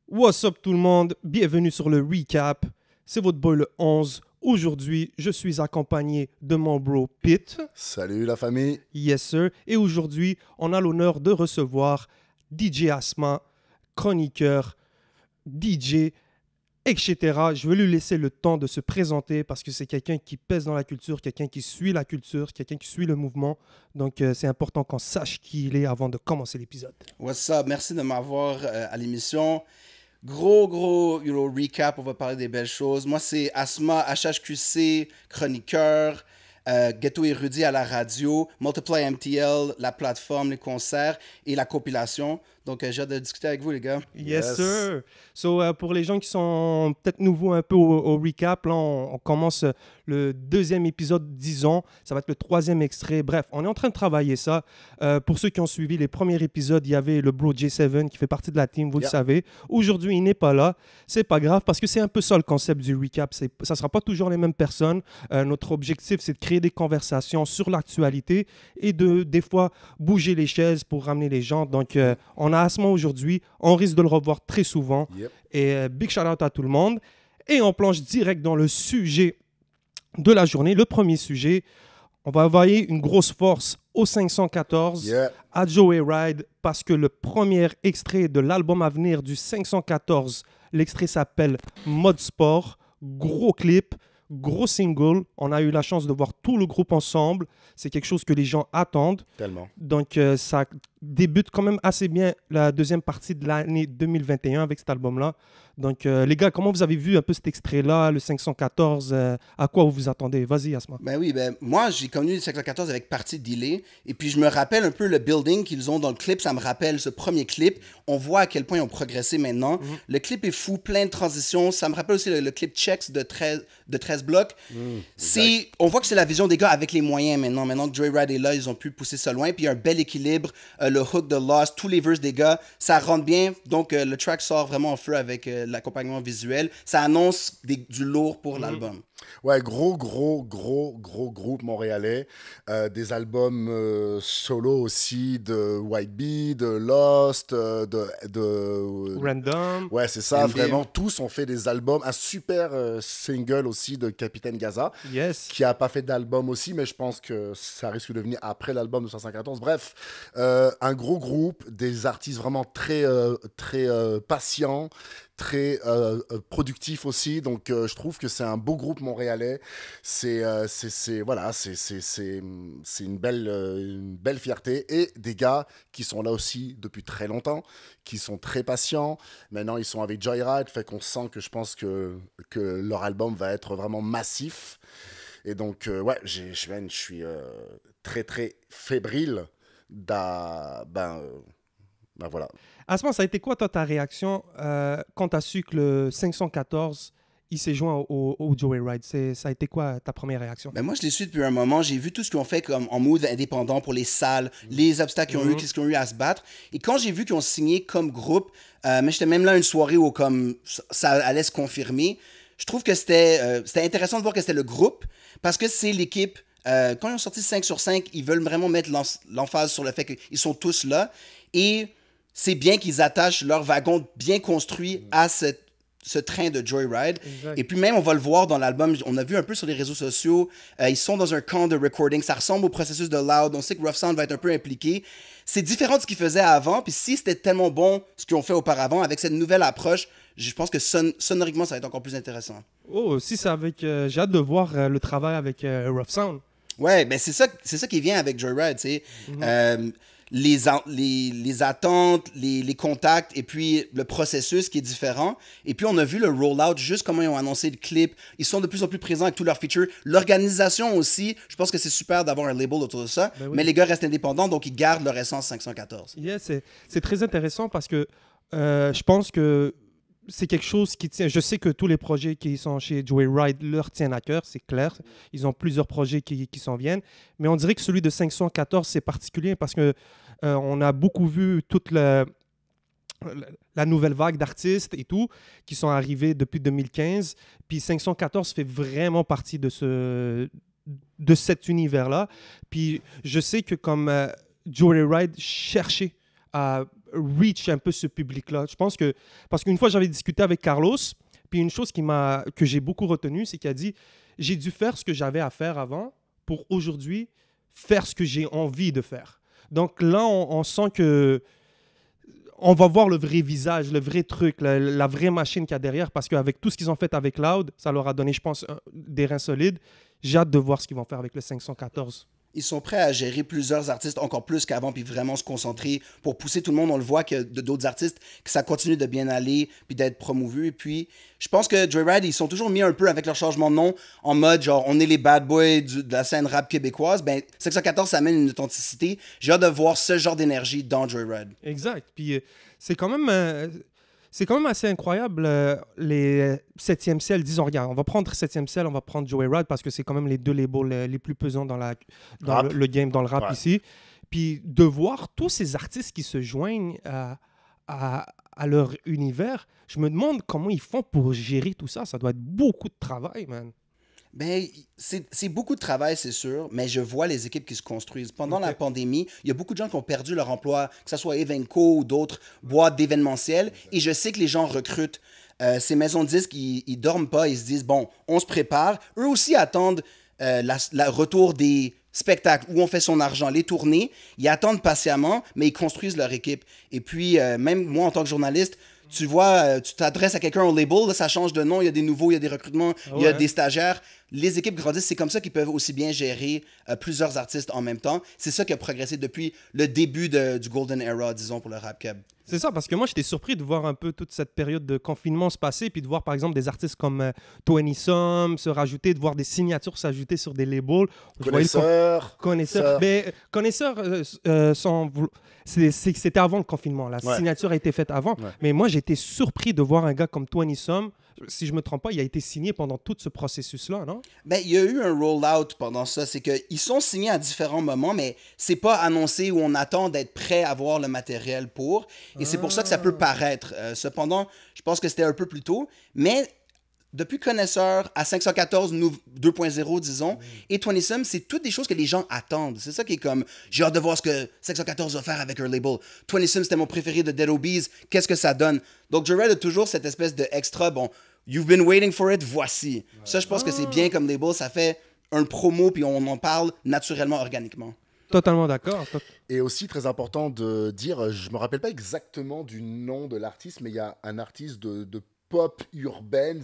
What's up tout le monde, bienvenue sur le recap, c'est votre boy le 11. Aujourd'hui, je suis accompagné de mon bro Pete. Salut la famille. Yes sir. Et aujourd'hui, on a l'honneur de recevoir DJ Asma, chroniqueur, DJ, etc. Je vais lui laisser le temps de se présenter parce que c'est quelqu'un qui pèse dans la culture, quelqu'un qui suit la culture, quelqu'un qui suit le mouvement. Donc c'est important qu'on sache qui il est avant de commencer l'épisode. What's up? Merci de m'avoir à l'émission. Gros, recap, on va parler des belles choses. Moi, c'est Asma, HHQC, chroniqueur, Ghetto Érudit à la radio, Multiply MTL, la plateforme, les concerts et la compilation. Donc, j'ai hâte de discuter avec vous, les gars. Yes, sir. So, pour les gens qui sont peut-être nouveaux un peu au recap, là, on commence le deuxième épisode, disons. Ça va être le troisième extrait. Bref, on est en train de travailler ça. Pour ceux qui ont suivi les premiers épisodes, il y avait le bro J7 qui fait partie de la team, vous le savez. Aujourd'hui, il n'est pas là. C'est pas grave parce que c'est un peu ça le concept du recap. Ça ne sera pas toujours les mêmes personnes. Notre objectif, c'est de créer des conversations sur l'actualité et de, des fois, bouger les chaises pour ramener les gens. Donc, on a Asma aujourd'hui. On risque de le revoir très souvent. Yep. Et big shout-out à tout le monde. Et on plonge direct dans le sujet de la journée. Le premier sujet, on va envoyer une grosse force au 514, à Joey Ride, parce que le premier extrait de l'album à venir du 514, l'extrait s'appelle Mode Sport. Gros clip, gros single. On a eu la chance de voir tout le groupe ensemble. C'est quelque chose que les gens attendent. Tellement. Donc, ça débute quand même assez bien la deuxième partie de l'année 2021 avec cet album-là. Donc, les gars, comment vous avez vu un peu cet extrait-là, le 514 à quoi vous vous attendez? Vas-y, Asma. Ben oui, moi, j'ai connu le 514 avec Parti Delay. Et puis, je me rappelle un peu le building qu'ils ont dans le clip. Ça me rappelle ce premier clip. On voit à quel point ils ont progressé maintenant. Le clip est fou, plein de transitions. Ça me rappelle aussi le clip Checks de 13 blocs. On voit que c'est la vision des gars avec les moyens maintenant. Maintenant que Joyride est là, ils ont pu pousser ça loin. Puis, il y a un bel équilibre. Le hook de Lost, tous les verses des gars, ça rentre bien. Donc, le track sort vraiment en feu avec l'accompagnement visuel. Ça annonce du lourd pour l'album. Ouais, gros groupe montréalais. Des albums solo aussi de White Bee, de Lost, de Random. Ouais, c'est ça, MD. vraiment. Tous ont fait des albums. Un super single aussi de Capitaine Gaza, Yes. qui a pas fait d'album aussi, mais je pense que ça risque de venir après l'album de 514. Bref, un gros groupe, des artistes vraiment très patients, très productif aussi, donc je trouve que c'est un beau groupe montréalais. Voilà, c'est une belle fierté, et des gars qui sont là aussi depuis très longtemps, qui sont très patients. Maintenant ils sont avec Joyride, fait qu'on sent que je pense que leur album va être vraiment massif, et donc ouais, je suis très fébrile voilà. Asma, ça a été quoi, toi, ta réaction quand tu as su que le 514, il s'est joint au Joey Ride? Ça a été quoi ta première réaction? Ben moi, je les suis depuis un moment. J'ai vu tout ce qu'ils ont fait comme en mode indépendant pour les salles, les obstacles qu'ils ont eu, qu'est-ce qu'ils ont eu à se battre. Et quand j'ai vu qu'ils ont signé comme groupe, mais j'étais même là une soirée où comme ça allait se confirmer, je trouve que c'était intéressant de voir que c'était le groupe, parce que c'est l'équipe. Quand ils ont sorti 5 sur 5, ils veulent vraiment mettre l'emphase sur le fait qu'ils sont tous là. Et c'est bien qu'ils attachent leur wagon bien construit à ce train de Joyride. Exact. Et puis même, on va le voir dans l'album, on a vu un peu sur les réseaux sociaux, ils sont dans un camp de recording, ça ressemble au processus de Loud, on sait que Rough Sound va être un peu impliqué. C'est différent de ce qu'ils faisaient avant, puis si c'était tellement bon ce qu'ils ont fait auparavant, avec cette nouvelle approche, je pense que sonoriquement, ça va être encore plus intéressant. Oh, si c'est avec... j'ai hâte de voir le travail avec Rough Sound. Ouais, ben c'est ça qui vient avec Joyride, tu sais. Les attentes, les contacts, et puis le processus qui est différent. Et puis, on a vu le roll-out, juste comment ils ont annoncé le clip. Ils sont de plus en plus présents avec tous leurs features. L'organisation aussi, je pense que c'est super d'avoir un label autour de ça. Ben oui. Mais les gars restent indépendants, donc ils gardent leur essence 514. Yeah, c'est très intéressant parce que je pense que c'est quelque chose qui tient. Je sais que tous les projets qui sont chez Joyride leur tiennent à cœur, c'est clair. Ils ont plusieurs projets qui s'en viennent. Mais on dirait que celui de 514, c'est particulier parce que on a beaucoup vu toute la nouvelle vague d'artistes et tout qui sont arrivés depuis 2015. Puis 514 fait vraiment partie de cet univers-là. Puis je sais que comme Joyride cherchait à reach un peu ce public-là. Je pense que, parce qu'une fois, j'avais discuté avec Carlos, puis une chose que j'ai beaucoup retenue, c'est qu'il a dit, j'ai dû faire ce que j'avais à faire avant pour aujourd'hui faire ce que j'ai envie de faire. Donc là, on sent que on va voir le vrai visage, le vrai truc, la vraie machine qu'il y a derrière, parce qu'avec tout ce qu'ils ont fait avec Loud, ça leur a donné, je pense, des reins solides. J'ai hâte de voir ce qu'ils vont faire avec le 514. Ils sont prêts à gérer plusieurs artistes encore plus qu'avant, puis vraiment se concentrer pour pousser tout le monde. On le voit que d'autres artistes, que ça continue de bien aller, puis d'être promovu. Et puis, je pense que Joyride, ils sont toujours mis un peu avec leur changement de nom, en mode genre, on est les bad boys de la scène rap québécoise. Ben, 514, ça amène une authenticité. J'ai hâte de voir ce genre d'énergie dans Joyride. Exact. Puis c'est quand même assez incroyable, les 7e ciel. Disons, regarde, on va prendre 7e ciel, on va prendre Joyride parce que c'est quand même les deux labels les plus pesants dans le game, dans le rap ici. Puis de voir tous ces artistes qui se joignent à leur univers, je me demande comment ils font pour gérer tout ça. Ça doit être beaucoup de travail, man. Ben, c'est beaucoup de travail, c'est sûr, mais je vois les équipes qui se construisent. Pendant la pandémie, il y a beaucoup de gens qui ont perdu leur emploi, que ce soit Evenco ou d'autres boîtes d'événementiel, et je sais que les gens recrutent. Ces maisons de disques, ils dorment pas, ils se disent, bon, on se prépare. Eux aussi attendent le retour des spectacles où on fait son argent, les tournées. Ils attendent patiemment, mais ils construisent leur équipe. Et puis, même moi, en tant que journaliste, tu vois, tu t'adresses à quelqu'un au label, là, ça change de nom, il y a des nouveaux, il y a des recrutements, il y a des stagiaires. Les équipes grandissent, c'est comme ça qu'ils peuvent aussi bien gérer plusieurs artistes en même temps. C'est ça qui a progressé depuis le début du Golden Era, disons, pour le rap keb. C'est ça, parce que moi, j'étais surpris de voir un peu toute cette période de confinement se passer, puis de voir, par exemple, des artistes comme Tony Some se rajouter, de voir des signatures s'ajouter sur des labels. Connaisseurs. Mais connaisseurs, c'était avant le confinement. La signature a été faite avant. Ouais. Mais moi, j'étais surpris de voir un gars comme Tony Some. Si je ne me trompe pas, il a été signé pendant tout ce processus-là, non? Ben, il y a eu un roll-out pendant ça. C'est qu'ils sont signés à différents moments, mais c'est pas annoncé où on attend d'être prêt à avoir le matériel pour. Et c'est pour ça que ça peut paraître. Cependant, je pense que c'était un peu plus tôt. Mais depuis Connaisseur à 514, 2.0, disons, et 20 Some, c'est toutes des choses que les gens attendent. C'est ça qui est comme, j'ai hâte de voir ce que 514 va faire avec un label. 20 Some, c'était mon préféré de Dead Obies. Qu'est-ce que ça donne? Donc, Joyride a toujours cette espèce de extra, bon, you've been waiting for it, voici. Ça, je pense que c'est bien comme label. Ça fait un promo, puis on en parle naturellement, organiquement. Totalement d'accord. Et aussi, très important de dire, je me rappelle pas exactement du nom de l'artiste, mais il y a un artiste de pop urbaine,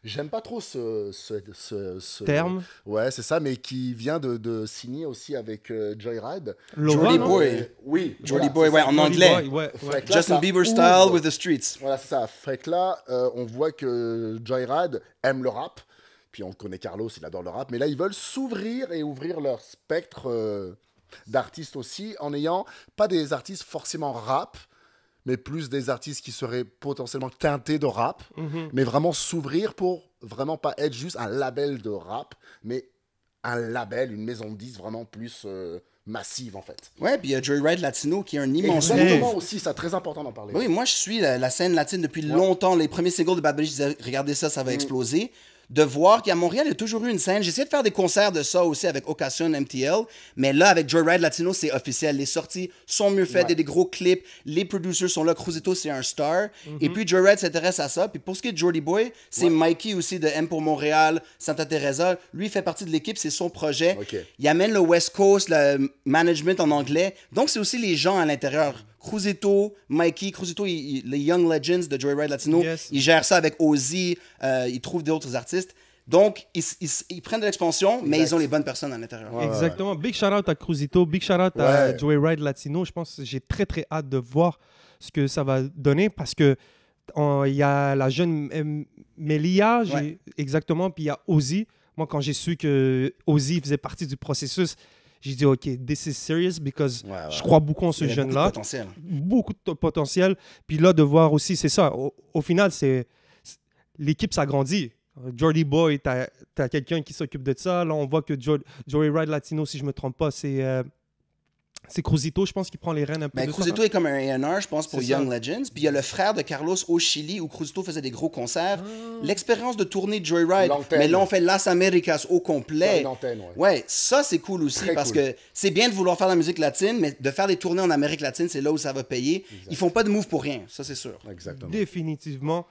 j'aime pas trop ce terme. Ouais, c'est ça, mais qui vient de signer aussi avec Joyride. Jody Boy. Oui. Jody Boy, ouais, en anglais. Ouais. Justin Bieber style with the streets. Voilà, c'est ça. Fait que là, on voit que Joyride aime le rap. Puis on connaît Carlos, il adore le rap. Mais là, ils veulent s'ouvrir et ouvrir leur spectre d'artistes aussi, en n'ayant pas des artistes forcément rap, mais plus des artistes qui seraient potentiellement teintés de rap, mais vraiment s'ouvrir pour vraiment pas être juste un label de rap, mais un label, une maison de disques vraiment plus massive, en fait. Ouais, puis il y a Joyride Latino qui est un immense... Exactement aussi, c'est très important d'en parler. Oui, moi, je suis la scène latine depuis longtemps. Les premiers singles de Bad Bunny, je disais, regardez ça, ça va exploser. De voir qu'à Montréal, il y a toujours eu une scène. J'ai essayé de faire des concerts de ça aussi avec Occasion MTL, mais là, avec Joyride Latino, c'est officiel. Les sorties sont mieux faites, il y a des gros clips, les producers sont là. Cruzito, c'est un star. Et puis, Joyride s'intéresse à ça. Puis pour ce qui est de Jordy Boy, c'est Mikey aussi de M pour Montréal, Santa Teresa. Lui, il fait partie de l'équipe, c'est son projet. Il amène le West Coast, le management en anglais. Donc, c'est aussi les gens à l'intérieur. Cruzito, Mikey, les Young Legends de Joyride Latino, ils gèrent ça avec Ozzy, ils trouvent d'autres artistes. Donc, ils prennent de l'expansion, mais ils ont les bonnes personnes à l'intérieur. Exactement. Big shout-out à Cruzito, big shout-out à Joyride Latino. Je pense que j'ai très, très hâte de voir ce que ça va donner parce que il y a la jeune Melia, exactement, puis il y a Ozzy. Moi, quand j'ai su que Ozzy faisait partie du processus, j'ai dit, OK, this is serious because je crois beaucoup en ce jeune-là. Beaucoup de potentiel. Puis là, de voir aussi, c'est ça. Au final, l'équipe s'agrandit. Jordy Boy, t'as quelqu'un qui s'occupe de ça. Là, on voit que Joyride Latino, si je ne me trompe pas, c'est C'est Cruzito, je pense, qui prend les rênes un peu. Ben, de Cruzito ça. est comme un A&R, je pense, pour C'est Young ça. Legends. Puis il y a le frère de Carlos au Chili, où Cruzito faisait des gros concerts. L'expérience de tournée de Joyride, L'antenne. mais là, on fait Las Americas au Sur complet. une antenne, ouais. Ouais, ça, c'est cool aussi, Très parce cool. que c'est bien de vouloir faire la musique latine, mais de faire des tournées en Amérique latine, c'est là où ça va payer. Ils font pas de move pour rien, ça, c'est sûr. Exactement. Définitivement.